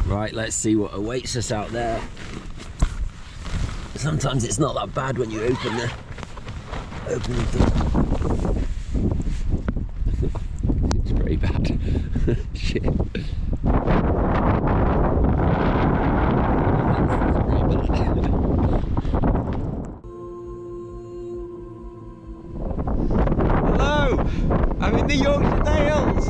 Right, let's see what awaits us out there. Sometimes it's not that bad when you open the door. It's pretty bad. Shit. Hello! I'm in the Yorkshire Dales!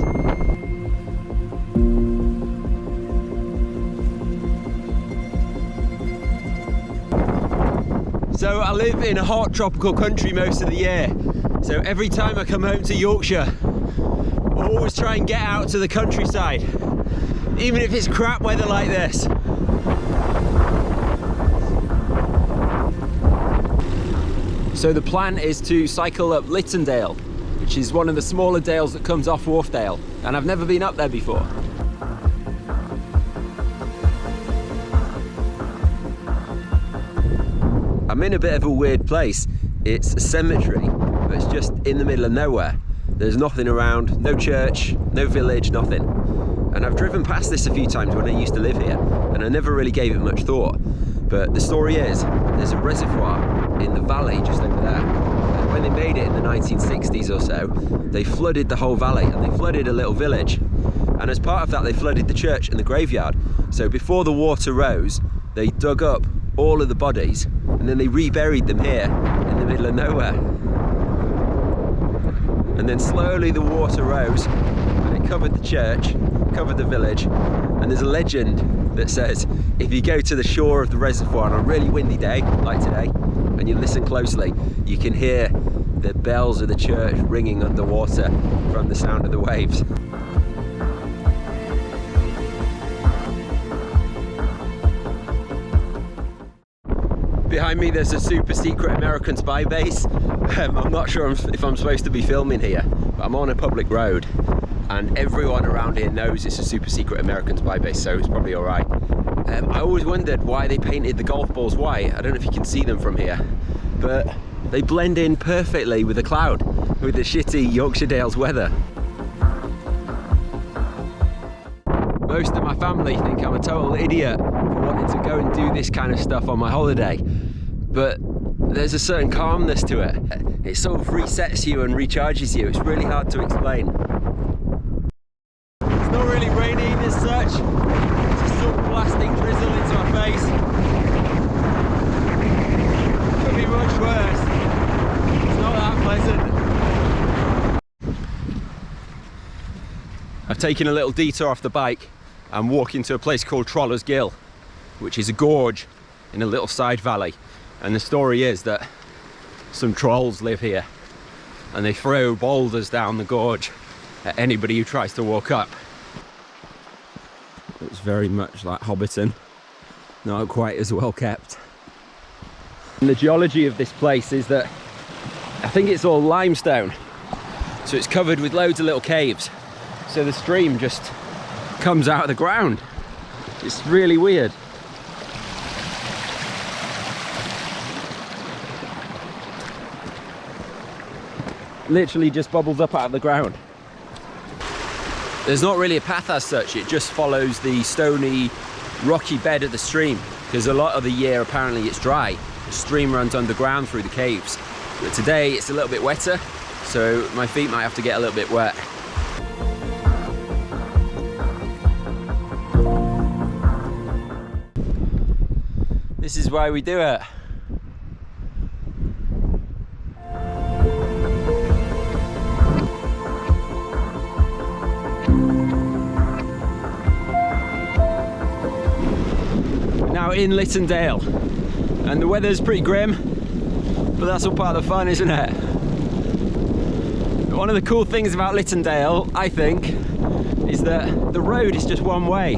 So I live in a hot tropical country most of the year. So every time I come home to Yorkshire, I always try and get out to the countryside, even if it's crap weather like this. So the plan is to cycle up Littondale, which is one of the smaller dales that comes off Wharfedale, and I've never been up there before. I'm in a bit of a weird place. It's a cemetery, but it's just in the middle of nowhere. There's nothing around, no church, no village, nothing. And I've driven past this a few times when I used to live here, and I never really gave it much thought. But the story is, there's a reservoir in the valley just over there. And when they made it in the 1960s or so, they flooded the whole valley, and they flooded a little village. And as part of that, they flooded the church and the graveyard. So before the water rose, they dug up all of the bodies, and then they reburied them here in the middle of nowhere. And then slowly the water rose and it covered the church, covered the village, and there's a legend that says if you go to the shore of the reservoir on a really windy day like today and you listen closely, you can hear the bells of the church ringing underwater from the sound of the waves. Behind me there's a super secret American spy base. I'm not sure if I'm supposed to be filming here, but I'm on a public road and everyone around here knows it's a super secret American spy base, so it's probably alright. I always wondered why they painted the golf balls white. I don't know if you can see them from here, but they blend in perfectly with the cloud, with the shitty Yorkshire Dales weather. Most of my family think I'm a total idiot for wanting to go and do this kind of stuff on my holiday, but there's a certain calmness to it. It sort of resets you and recharges you. It's really hard to explain. It's not really raining as such, it's just sort of blasting drizzle into my face. Could be much worse. It's not that pleasant. I've taken a little detour off the bike. I'm walking to a place called Gill, which is a gorge in a little side valley. And the story is that some trolls live here and they throw boulders down the gorge at anybody who tries to walk up. It's very much like Hobbiton, not quite as well kept. And the geology of this place is that I think it's all limestone, so it's covered with loads of little caves, so the stream just comes out of the ground. It's really weird. Literally just bubbles up out of the ground. There's not really a path as such, it just follows the stony, rocky bed of the stream, because a lot of the year apparently it's dry. The stream runs underground through the caves. But today it's a little bit wetter, so my feet might have to get a little bit wet. This is why we do it. Now in Littondale, and the weather's pretty grim, but that's all part of the fun, isn't it? One of the cool things about Littondale, I think, is that the road is just one way.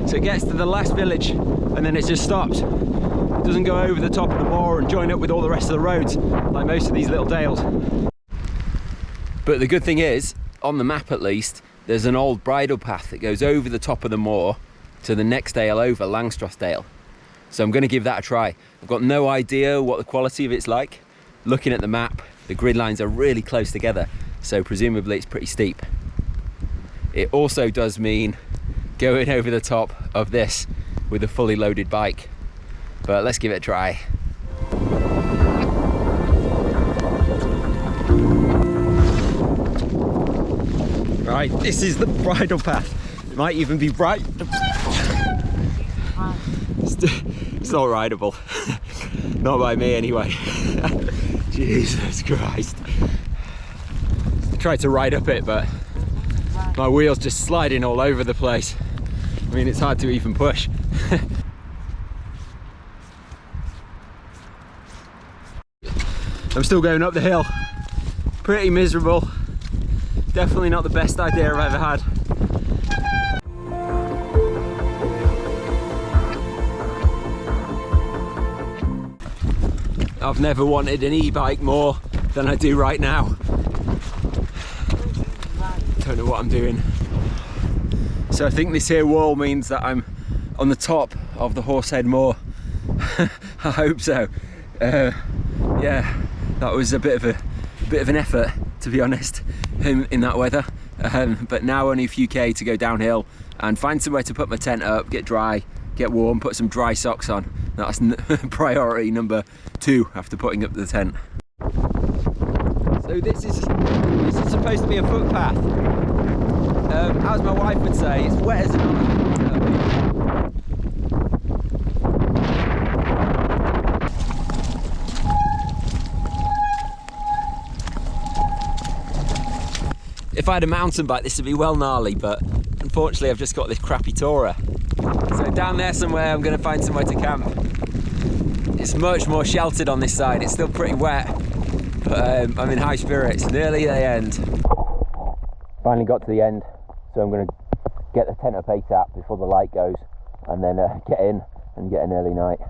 So it gets to the last village and then it just stops. It doesn't go over the top of the moor and join up with all the rest of the roads like most of these little dales. But the good thing is, on the map at least, there's an old bridle path that goes over the top of the moor to the next dale over, Langstrothdale. So I'm going to give that a try. I've got no idea what the quality of it's like. Looking at the map, the grid lines are really close together, so presumably it's pretty steep. It also does mean going over the top of this with a fully loaded bike, but let's give it a try. Right, this is the bridle path. It might even be bright. It's not rideable. Not by me anyway. Jesus Christ. I tried to ride up it, but my wheels just sliding all over the place. I mean, it's hard to even push. I'm still going up the hill. Pretty miserable. Definitely not the best idea I've ever had. I've never wanted an e-bike more than I do right now. Don't know what I'm doing. So I think this here wall means that I'm on the top of the Horsehead Moor. I hope so. Yeah, that was a bit of an effort, to be honest, in that weather. But now only a few K to go downhill and find somewhere to put my tent up, get dry, get warm, put some dry socks on. That's priority number 2 after putting up the tent. So this is supposed to be a footpath. As my wife would say, it's wet as an If I had a mountain bike, this would be well gnarly, but unfortunately I've just got this crappy tourer. So down there somewhere I'm going to find somewhere to camp. It's much more sheltered on this side. It's still pretty wet, but I'm in high spirits. Nearly the end. Finally got to the end, so I'm going to get the tent up ASAP before the light goes, and then get in and get an early night.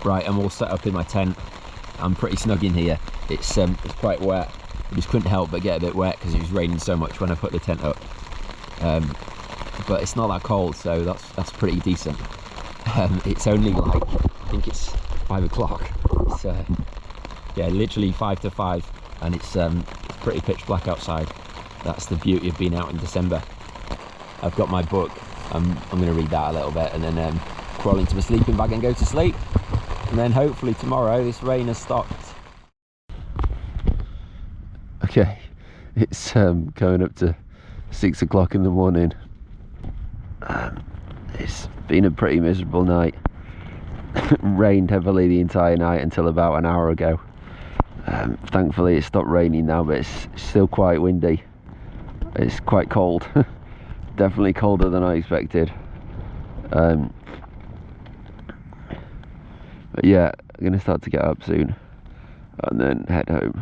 Right, I'm all set up in my tent. I'm pretty snug in here. It's quite wet. I just couldn't help but get a bit wet because it was raining so much when I put the tent up. But it's not that cold, so that's pretty decent. It's only like, I think it's 5 o'clock. It's yeah, literally 5 to 5, and it's pretty pitch black outside. That's the beauty of being out in December. I've got my book. I'm going to read that a little bit and then crawl into my sleeping bag and go to sleep. And then hopefully tomorrow this rain has stopped. Okay, it's going up to 6 o'clock in the morning. It's been a pretty miserable night. Rained heavily the entire night until about an hour ago. Thankfully it stopped raining now, but it's still quite windy. It's quite cold. Definitely colder than I expected. But yeah, I'm going to start to get up soon and then head home.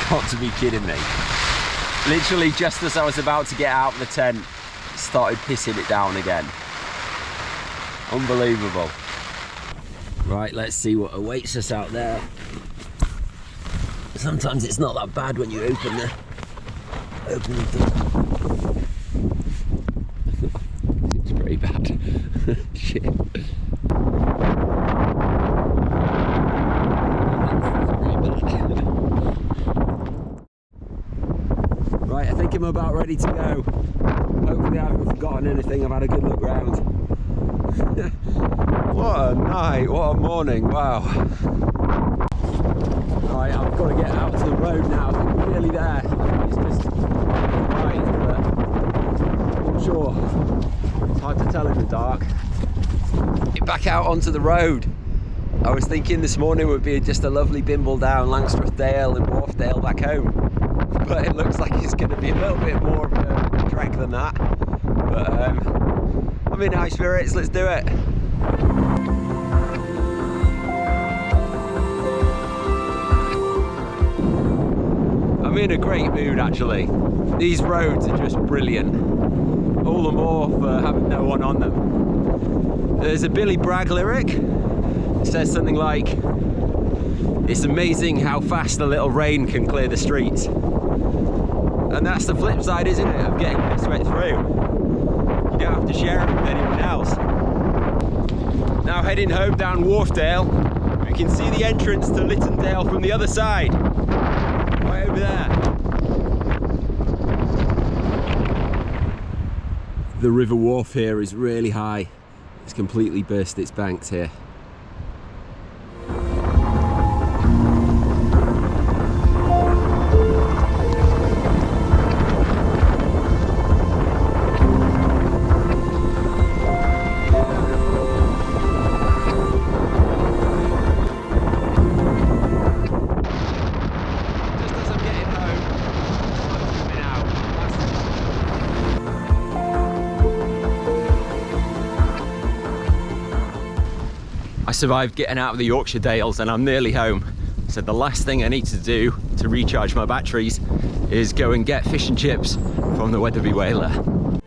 Got to be kidding me. Literally just as I was about to get out of the tent, it started pissing it down again. Unbelievable. Right, let's see what awaits us out there. Sometimes it's not that bad when you open the door. It's pretty bad. Shit. Right, I think I'm about ready to go. Hopefully I haven't forgotten anything. I've had a good look round. What a night, what a morning, wow. Right, I've got to get out to the road now. I think we're nearly there. It's just right, but I'm not sure. It's hard to tell in the dark. Get back out onto the road. I was thinking this morning would be just a lovely bimble down Langstrothdale and Wharfedale back home. But it looks like it's going to be a little bit more of a trek than that. But I'm in high spirits, let's do it. I'm in a great mood actually. These roads are just brilliant. All the more for having no one on them. There's a Billy Bragg lyric. It says something like, "It's amazing how fast a little rain can clear the streets." And that's the flip side, isn't it, of getting this wet through. You don't have to share it with anyone else. Now heading home down Wharfedale, we can see the entrance to Littondale from the other side. The river wharf here is really high. It's completely burst its banks here. I survived getting out of the Yorkshire Dales and I'm nearly home. So the last thing I need to do to recharge my batteries is go and get fish and chips from the Weatherby Whaler.